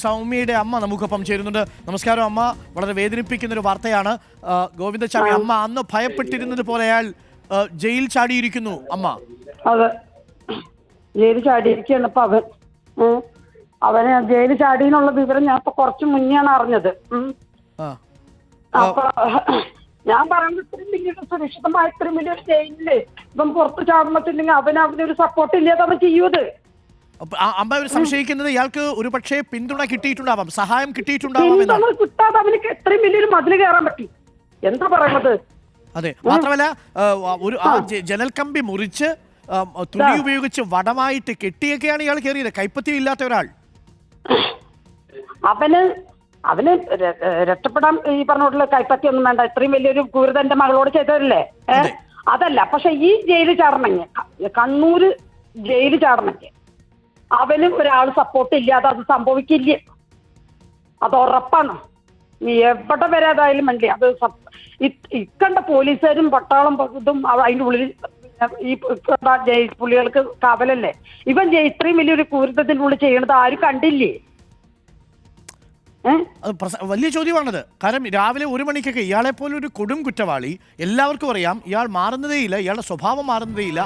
സൗമ്യയുടെ അമ്മ നമുക്കൊപ്പം ചേരുന്നുണ്ട്. നമസ്കാരം അമ്മ. വളരെ വേദനിപ്പിക്കുന്ന ഒരു വാർത്തയാണ്. ഗോവിന്ദസ്വാമി അമ്മ അന്ന് ഭയപ്പെട്ടിരുന്നത് പോലെ അയാൾ ജയിൽ ചാടിയിരിക്കുന്നു. അമ്മ അതെ, ജയിൽ ചാടിയിരിക്കുകയാണ് ഇപ്പൊ അവന് ജയിൽ ചാടിയെന്നുള്ള വിവരം ഞാൻ ഇപ്പൊ കുറച്ച് മുന്നെയാണ് അറിഞ്ഞത്. അപ്പൊ ഞാൻ പറയുന്നത് ഇത്രയും വലിയൊരു സുരക്ഷിതമായ ഇത്രയും വലിയൊരു ജയിലില് ഇപ്പം പുറത്ത് ചാടുമ്പോഴത്തേക്ക് അവനൊരു സപ്പോർട്ട് ഇല്ലാതെ അവൻ ചെയ്യൂത്. അമ്മ ഒരു സംശയിക്കുന്നത് ഇയാൾക്ക് ഒരു പക്ഷേ പിന്തുണ കിട്ടിയിട്ടുണ്ടാവാം, സഹായം കിട്ടിയിട്ടുണ്ടാവാം. കിട്ടാതെ അവനക്ക് എത്രയും വലിയൊരു മതിൽ കയറാൻ പറ്റി. എന്താ പറയുന്നത്? അതെ, മാത്രമല്ല ഒരു ജനൽ കമ്പി മുറിച്ച് തുണി ഉപയോഗിച്ച് വടമായിട്ട് കെട്ടിയൊക്കെയാണ് ഇയാൾ കയറിയത്. കൈപ്പത്തി ഇല്ലാത്ത ഒരാൾ. അവന് രക്ഷപ്പെടാൻ ഈ പറഞ്ഞോട്ടുള്ള കൈപ്പത്തി ഒന്നും വേണ്ട. ഇത്രയും വലിയൊരു ക്രൂരത എന്റെ മകളോട് ചെയ്തതല്ലേ. അതല്ല, പക്ഷെ ഈ ജയിലിൽ ചാടണമെങ്കിൽ, കണ്ണൂര് ജയിലിൽ ചാടണമെങ്കിൽ അവനും ഒരാൾ സപ്പോർട്ട് ഇല്ലാതെ അത് സംഭവിക്കില്ല. അത് ഉറപ്പാണ്. നീ എവിടെ വരെ അതായാലും വേണ്ടി അത് ഇക്കണ്ട പോലീസുകാരും പട്ടാളം ഇതും അതിൻ്റെ ഉള്ളിൽ ഈ പുള്ളികൾക്ക് കാവലല്ലേ. ഇവൻ ഇത്രയും വലിയൊരു ക്രൂരതത്തിൻ്റെ ഉള്ളിൽ ചെയ്യണത് ആരും കണ്ടില്ലേ? വലിയ ചോദ്യമാണത്. കാരണം രാവിലെ 1 മണിക്കൊക്കെ ഇയാളെ പോലെ ഒരു കൊടും കുറ്റവാളി എല്ലാവർക്കും അറിയാം. ഇയാൾ മാറുന്നതേയില്ല, ഇയാളുടെ സ്വഭാവം മാറുന്നതേയില്ല.